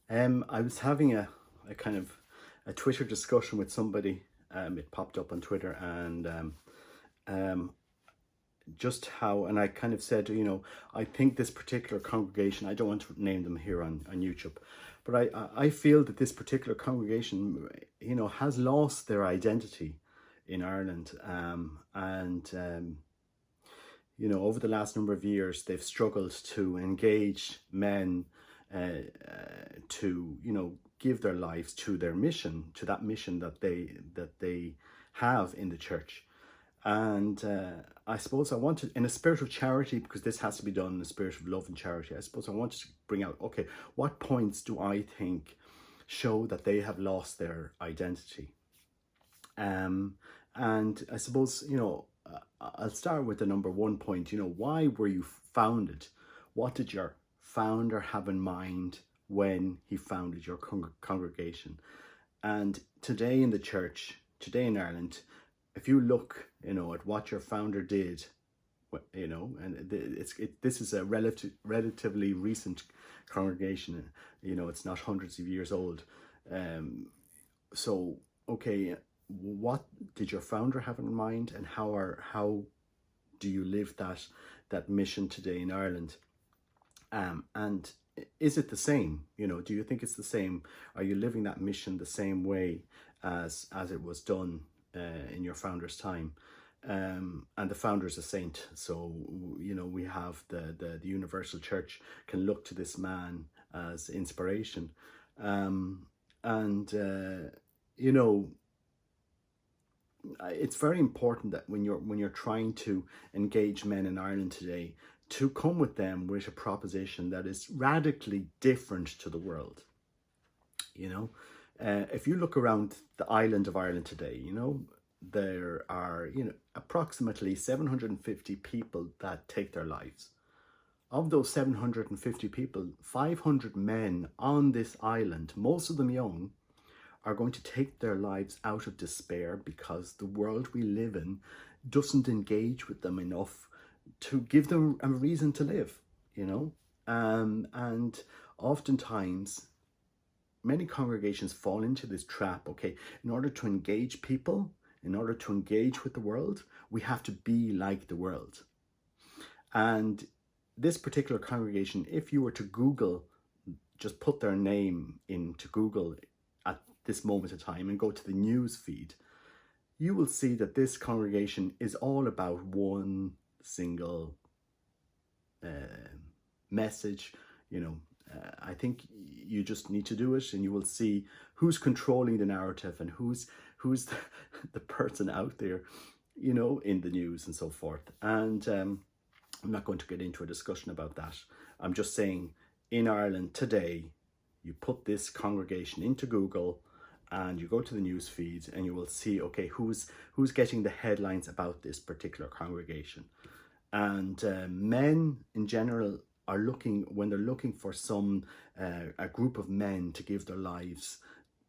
I was having a kind of a Twitter discussion with somebody. It popped up on Twitter, and um, just how, and I kind of said, I think this particular congregation, I don't want to name them here on YouTube, but I feel that this particular congregation, has lost their identity in Ireland. Over the last number of years, they've struggled to engage men to, give their lives to their mission, to that mission that they have in the church. And I suppose I wanted, in a spirit of charity, because this has to be done in a spirit of love and charity, I suppose I wanted to bring out, okay, what points do I think show that they have lost their identity? And I suppose, I'll start with the number one point. Why were you founded? What did your founder have in mind when he founded your congregation? And today in the church, today in Ireland, if you look, at what your founder did, and this is a relatively recent congregation. It's not hundreds of years old. So, okay, what did your founder have in mind, and how do you live that mission today in Ireland? And is it the same? Do you think it's the same? Are you living that mission the same way as it was done in your founder's time? And the founder's a saint, so we have the universal church can look to this man as inspiration. And it's very important that when you're trying to engage men in Ireland today, to come with them with a proposition that is radically different to the world. If you look around the island of Ireland today, there are approximately 750 people that take their lives. Of those 750 people, 500 men on this island, most of them young, are going to take their lives out of despair because the world we live in doesn't engage with them enough to give them a reason to live, and oftentimes many congregations fall into this trap. Okay, in order to engage people, in order to engage with the world, we have to be like the world. And this particular congregation, if you were to Google, just put their name into Google at this moment in time and go to the news feed, you will see that this congregation is all about one single message. I think you just need to do it, and you will see who's controlling the narrative and who's the person out there, in the news and so forth. And I'm not going to get into a discussion about that. I'm just saying, in Ireland today, you put this congregation into Google and you go to the news feeds, and you will see, okay, who's getting the headlines about this particular congregation. And men in general are looking, when they're looking for a group of men to give their lives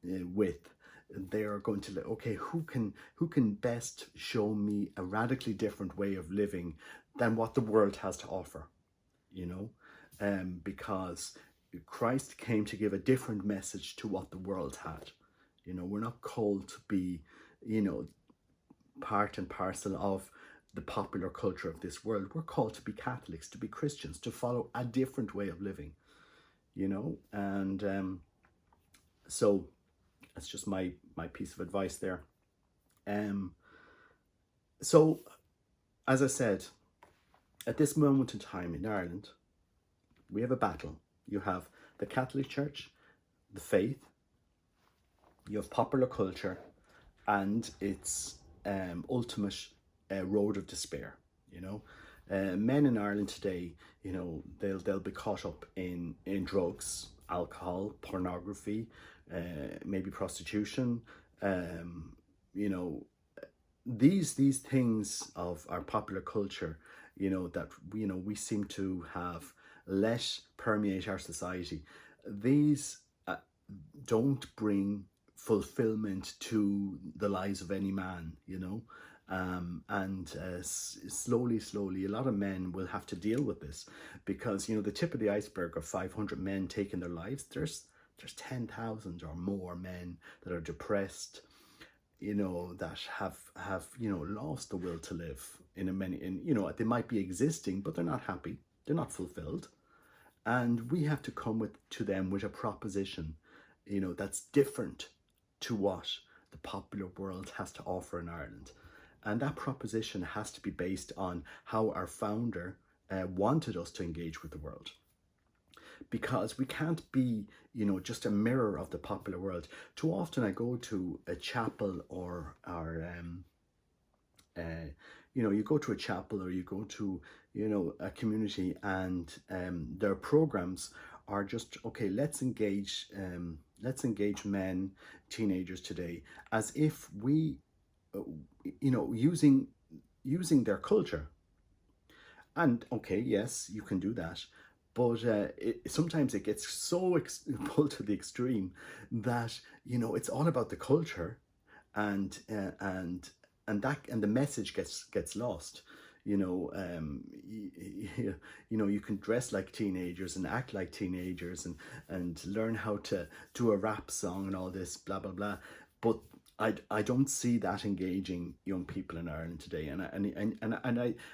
with, they are going to, okay, who can best show me a radically different way of living than what the world has to offer, because Christ came to give a different message to what the world had. We're not called to be, part and parcel of the popular culture of this world. We're called to be Catholics, to be Christians, to follow a different way of living, and so that's just my piece of advice there. So, as I said, at this moment in time in Ireland, we have a battle. You have the Catholic Church, the faith, you have popular culture, and its ultimate road of despair. Men in Ireland today, they'll be caught up in drugs, alcohol, pornography, maybe prostitution. These things of our popular culture, that we seem to have let permeate our society. These don't bring fulfillment to the lives of any man, and slowly a lot of men will have to deal with this, because the tip of the iceberg of 500 men taking their lives, there's 10,000 or more men that are depressed, that have lost the will to live they might be existing, but they're not happy, they're not fulfilled. And we have to come to them with a proposition, that's different to what the popular world has to offer in Ireland. And that proposition has to be based on how our founder wanted us to engage with the world. Because we can't be, just a mirror of the popular world. Too often I go to a chapel you go to a chapel, or you go to, a community, and their programs are just, okay, let's engage men, teenagers today, as if we, using their culture. And okay, yes, you can do that, but sometimes it gets so pulled to the extreme that it's all about the culture, and the message gets lost. You can dress like teenagers and act like teenagers and learn how to do a rap song and all this blah blah blah, but I don't see that engaging young people in Ireland today. And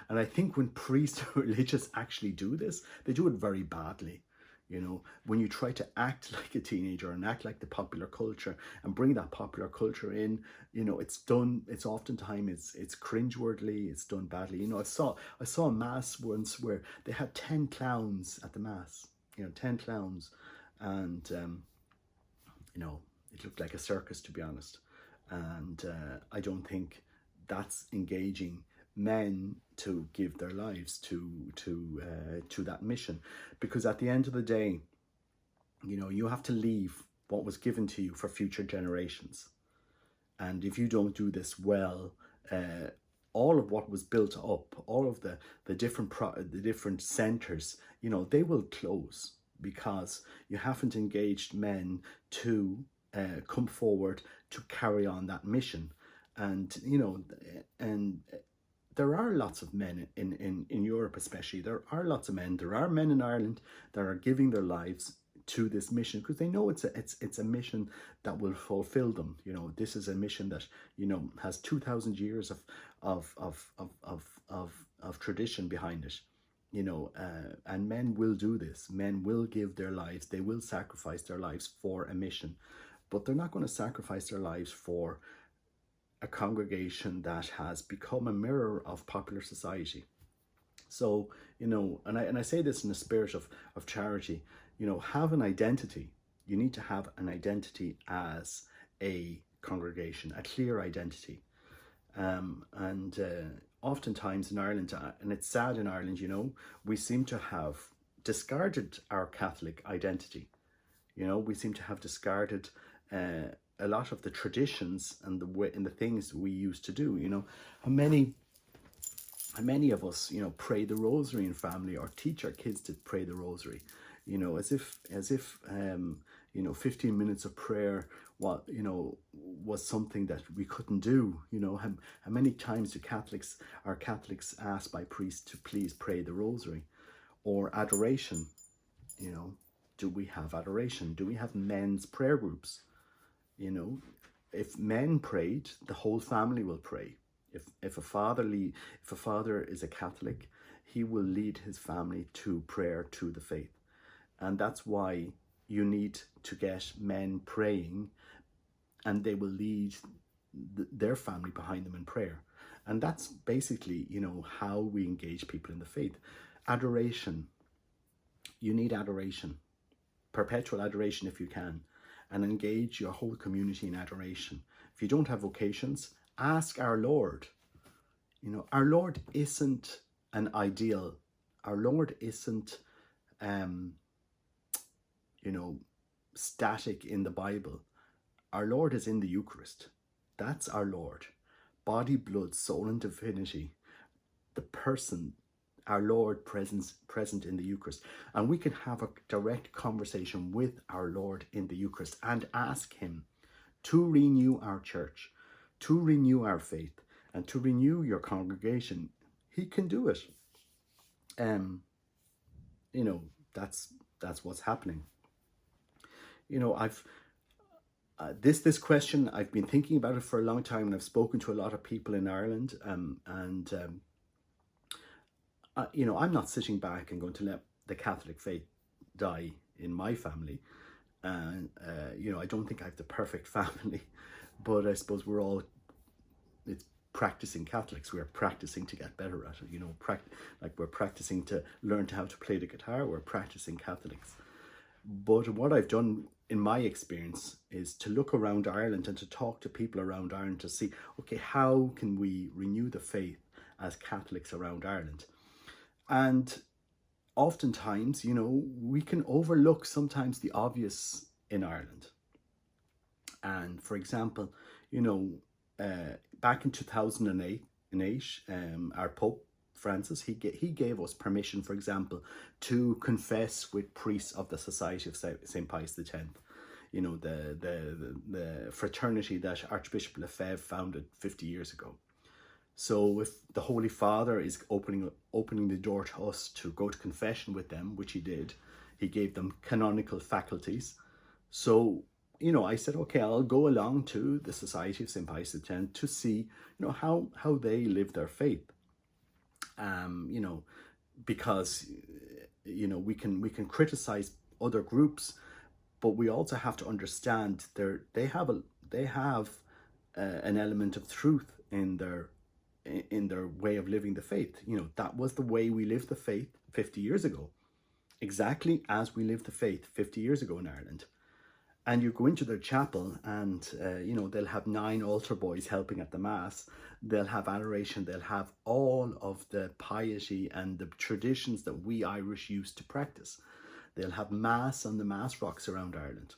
I think when priests or religious actually do this, they do it very badly. When you try to act like a teenager and act like the popular culture and bring that popular culture in, it's oftentimes it's cringeworthy, it's done badly. I saw a mass once where they had 10 clowns at the mass, 10 clowns, and it looked like a circus, to be honest. And I don't think that's engaging men to give their lives to that mission. Because at the end of the day, you have to leave what was given to you for future generations. And if you don't do this well, all of what was built up, all of the different centers, they will close, because you haven't engaged men to come forward to carry on that mission. And there are lots of men in Europe, especially. There are lots of men. There are men in Ireland that are giving their lives to this mission, because they know it's a mission that will fulfill them. This is a mission that has 2,000 years of tradition behind it. And men will do this. Men will give their lives. They will sacrifice their lives for a mission, but they're not going to sacrifice their lives for a congregation that has become a mirror of popular society. So, and I say this in a spirit of charity, have an identity. You need to have an identity as a congregation, a clear identity. And oftentimes in Ireland, and it's sad in Ireland, we seem to have discarded our Catholic identity. We seem to have discarded a lot of the traditions and the things we used to do. How many of us pray the rosary in family, or teach our kids to pray the rosary, as if 15 minutes of prayer was something that we couldn't do. How many times do Catholics asked by priests to please pray the rosary? Or adoration, do we have adoration? Do we have men's prayer groups? If men prayed, the whole family will pray. If a father is a Catholic, he will lead his family to prayer, to the faith. And that's why you need to get men praying, and they will lead their family behind them in prayer. And that's basically, how we engage people in the faith. Adoration. You need adoration. Perpetual adoration if you can. And engage your whole community in adoration. If you don't have vocations, ask our Lord. Our Lord isn't an ideal. Our Lord isn't, static in the Bible. Our Lord is in the Eucharist. That's our Lord. Body, blood, soul, and divinity. The person, our Lord, present in the Eucharist. And we can have a direct conversation with our Lord in the Eucharist and ask him to renew our church, to renew our faith, and to renew your congregation. He can do it. That's what's happening. you know, I've this question, I've been thinking about it for a long time, and I've spoken to a lot of people in Ireland, and you know, I'm not sitting back and going to let the Catholic faith die in my family. And you know, I don't think I have the perfect family, but I suppose we're all, it's practicing Catholics. We're practicing to get better at it. You know, like we're practicing to learn how to play the guitar. We're practicing Catholics. But what I've done in my experience is to look around Ireland and to talk to people around Ireland to see, okay, how can we renew the faith as Catholics around Ireland? And oftentimes, you know, we can overlook sometimes the obvious in Ireland. And for example, you know, back in 2008, our Pope Francis, he gave us permission, for example, to confess with priests of the Society of St. Pius X. You know, the fraternity that Archbishop Lefebvre founded 50 years ago. So if the Holy Father is opening the door to us to go to confession with them, which he did, he gave them canonical faculties. So, you know, I said, okay, I'll go along to the Society of St. Pius X to see, you know, how they live their faith. You know, because, you know, we can criticize other groups, but we also have to understand they have an element of truth in their way of living the faith. You know, that was the way we lived the faith 50 years ago, exactly as we lived the faith 50 years ago in Ireland. And you go into their chapel and, you know, they'll have 9 altar boys helping at the Mass. They'll have adoration. They'll have all of the piety and the traditions that we Irish used to practice. They'll have Mass on the Mass rocks around Ireland.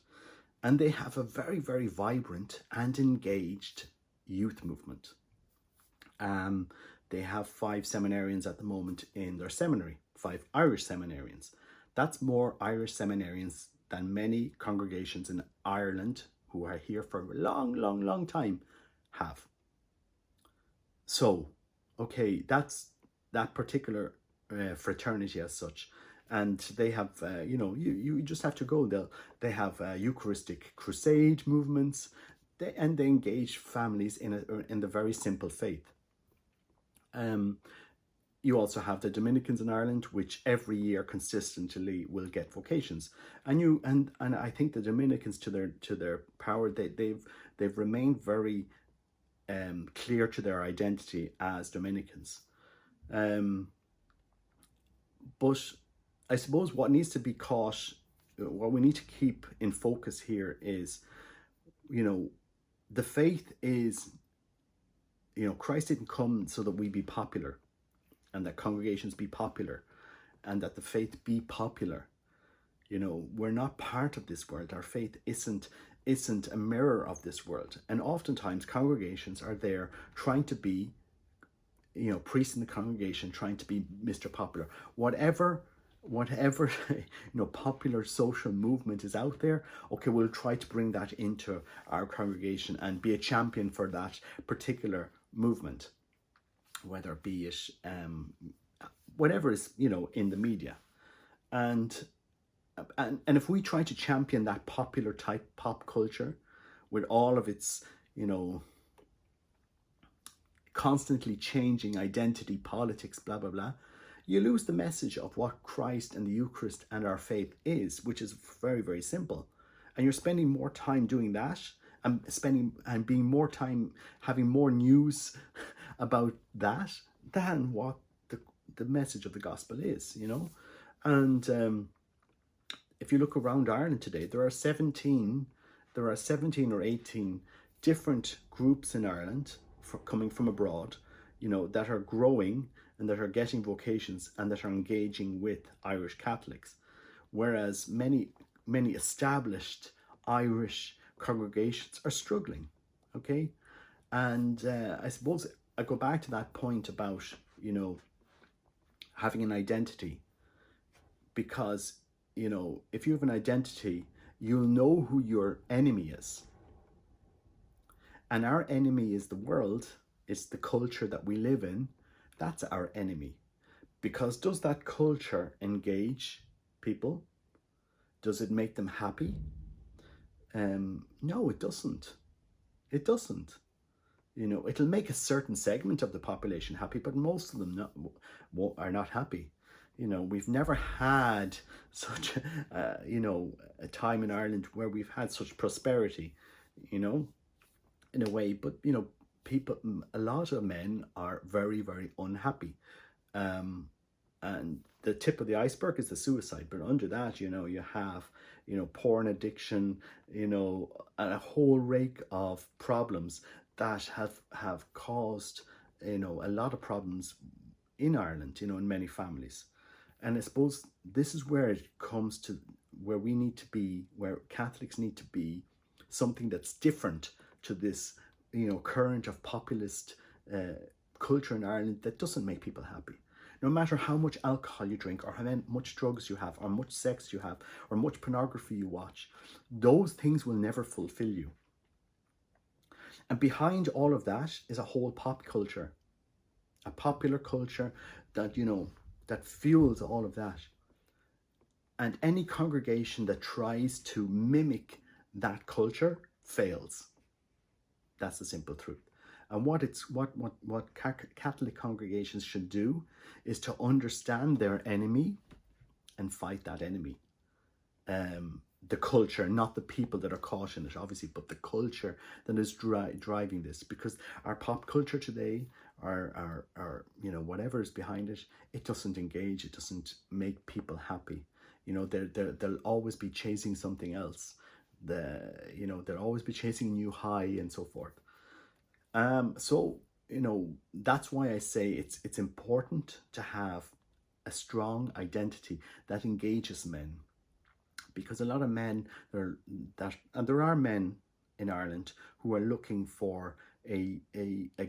And they have a very, very vibrant and engaged youth movement. They have 5 seminarians at the moment in their seminary, 5 Irish seminarians. That's more Irish seminarians than many congregations in Ireland who are here for a long, long, long time have. So, okay, that's that particular fraternity as such. And they have, you know, you just have to go. They have Eucharistic crusade movements, and they engage families in the very simple faith. You also have the Dominicans in Ireland, which every year consistently will get vocations, and I think the Dominicans, to their power, they've remained very clear to their identity as Dominicans. But I suppose what needs to be caught, what we need to keep in focus here is, you know, the faith is, you know, Christ didn't come so that we be popular and that congregations be popular and that the faith be popular. You know, we're not part of this world. Our faith isn't a mirror of this world. And oftentimes congregations are there trying to be, you know, priests in the congregation trying to be Mr. Popular. Whatever you know, popular social movement is out there, okay, we'll try to bring that into our congregation and be a champion for that particular movement, whether it be it whatever is, you know, in the media. And if we try to champion that popular type pop culture with all of its, you know, constantly changing identity politics, blah blah blah, you lose the message of what Christ and the Eucharist and our faith is, which is very, very simple. And you're spending more time doing that and being more time having more news about that than what the message of the gospel is, you know. And if you look around Ireland today, there are 17 or 18 different groups in Ireland coming from abroad, you know, that are growing and that are getting vocations and that are engaging with Irish Catholics, whereas many established Irish congregations are struggling. Okay, and I suppose I go back to that point about, you know, having an identity, because, you know, if you have an identity, you'll know who your enemy is. And our enemy is the world. It's the culture that we live in. That's our enemy. Because does that culture engage people? Does it make them happy? No, it doesn't. It doesn't. You know, it'll make a certain segment of the population happy, but most of them are not happy. You know, we've never had such, you know, a time in Ireland where we've had such prosperity, you know, in a way. But, you know, people, a lot of men are very, very unhappy. Um, and the tip of the iceberg is the suicide. But under that, you know, you have, you know, porn addiction, you know, and a whole rake of problems that have caused, you know, a lot of problems in Ireland, you know, in many families. And I suppose this is where it comes to where we need to be, where Catholics need to be something that's different to this, you know, current of populist culture in Ireland that doesn't make people happy. No matter how much alcohol you drink, or how much drugs you have, or much sex you have, or much pornography you watch, those things will never fulfill you. And behind all of that is a whole pop culture, a popular culture that, you know, that fuels all of that. And any congregation that tries to mimic that culture fails. That's the simple truth. And what Catholic congregations should do is to understand their enemy and fight that enemy. The culture, not the people that are caught in it, obviously, but the culture that is driving this. Because our pop culture today, our you know, whatever is behind it, it doesn't engage. It doesn't make people happy. You know, they'll always be chasing something else. You know, they'll always be chasing a new high and so forth. So, you know, that's why I say it's important to have a strong identity that engages men. Because a lot of men, and there are men in Ireland who are looking for a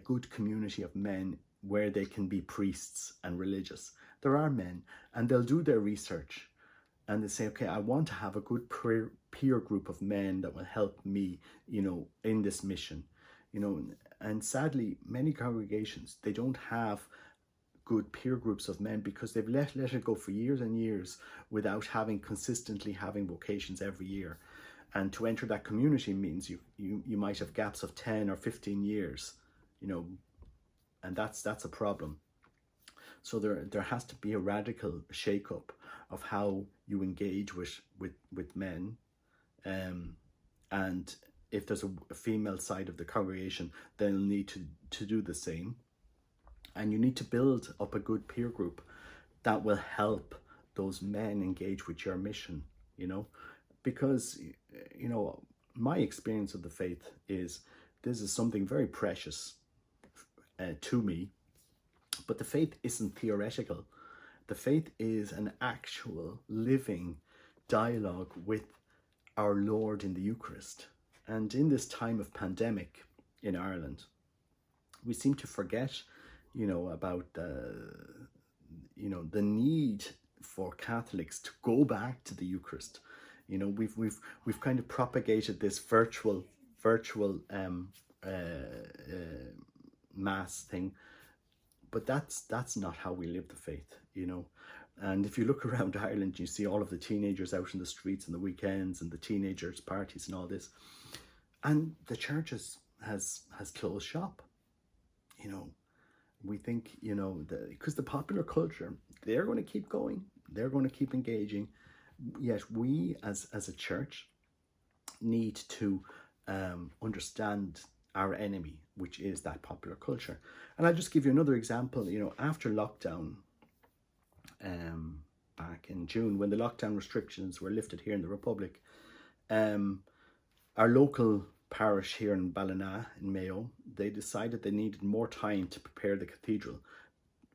good community of men where they can be priests and religious. There are men, and they'll do their research, and they say, okay, I want to have a good peer group of men that will help me, you know, in this mission, you know. And sadly, many congregations, they don't have good peer groups of men because they've let it go for years and years without consistently having vocations every year. And to enter that community means you might have gaps of 10 or 15 years, you know, and that's a problem. So there has to be a radical shake-up of how you engage with men. And if there's a female side of the congregation, they'll need to do the same. And you need to build up a good peer group that will help those men engage with your mission, you know, because, you know, my experience of the faith is this is something very precious to me, but the faith isn't theoretical. The faith is an actual living dialogue with our Lord in the Eucharist. And in this time of pandemic in Ireland, we seem to forget, you know, about you know, the need for Catholics to go back to the Eucharist. You know, we've kind of propagated this virtual mass thing, but that's not how we live the faith, you know. And if you look around Ireland, you see all of the teenagers out in the streets on the weekends and the teenagers' parties and all this, and the church has closed shop, you know. We think, you know, because the popular culture, they're going to keep going, they're going to keep engaging, yet we as a church need to understand our enemy, which is that popular culture. And I'll just give you another example. You know, after lockdown, back in June, when the lockdown restrictions were lifted here in the Republic, our local parish here in Ballina in Mayo, they decided they needed more time to prepare the cathedral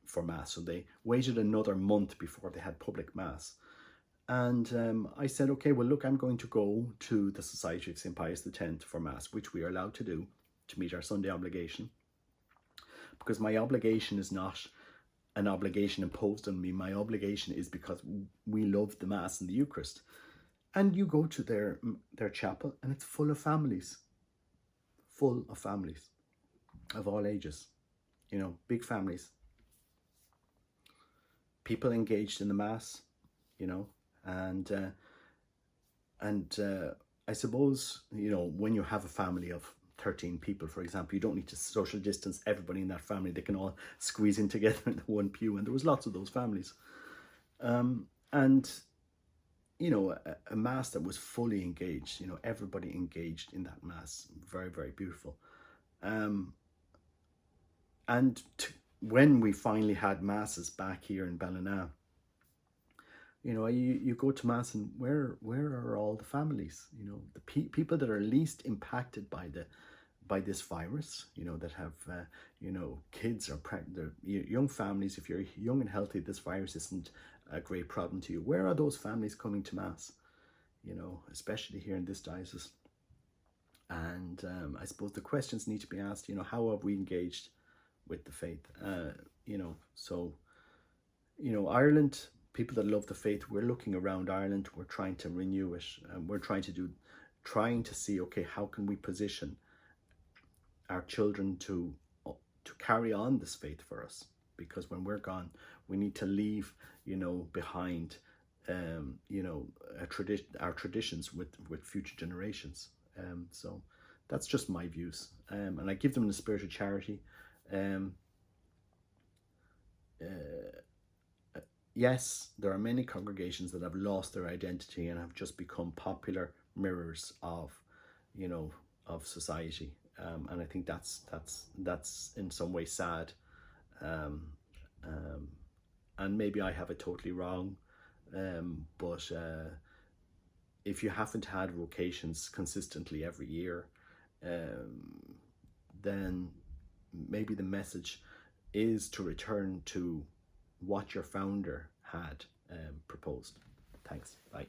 for Mass. So they waited another month before they had public Mass. And I said, okay, well, look, I'm going to go to the Society of St. Pius X for Mass, which we are allowed to do to meet our Sunday obligation. Because my obligation is not an obligation imposed on me. My obligation is because we love the Mass and the Eucharist. And you go to their chapel and it's full of families of all ages, you know, big families, people engaged in the Mass, you know, and I I suppose, you know, when you have a family of 13 people, for example, you don't need to social distance everybody in that family. They can all squeeze in together in one pew. And there was lots of those families. And, you know, a mass that was fully engaged, you know, everybody engaged in that mass. Very, very beautiful. And when we finally had masses back here in Ballina, you know, you go to mass, and where are all the families? You know, the people that are least impacted by this virus. You know, that have you know, kids or young families. If you're young and healthy, this virus isn't a great problem to you. Where are those families coming to mass? You know, especially here in this diocese. And I suppose the questions need to be asked. You know, how have we engaged with the faith? You know, so, you know, Ireland, people that love the faith, we're looking around Ireland, we're trying to renew it, and we're trying to see, okay, how can we position our children to carry on this faith for us? Because when we're gone, we need to leave, you know, behind, you know, our traditions with future generations. So that's just my views, and I give them in the spirit of charity. Yes, there are many congregations that have lost their identity and have just become popular mirrors of, you know, of society, and I think that's in some way sad, and maybe I have it totally wrong, but if you haven't had vocations consistently every year, then maybe the message is to return to what your founder had proposed. Thanks. Bye.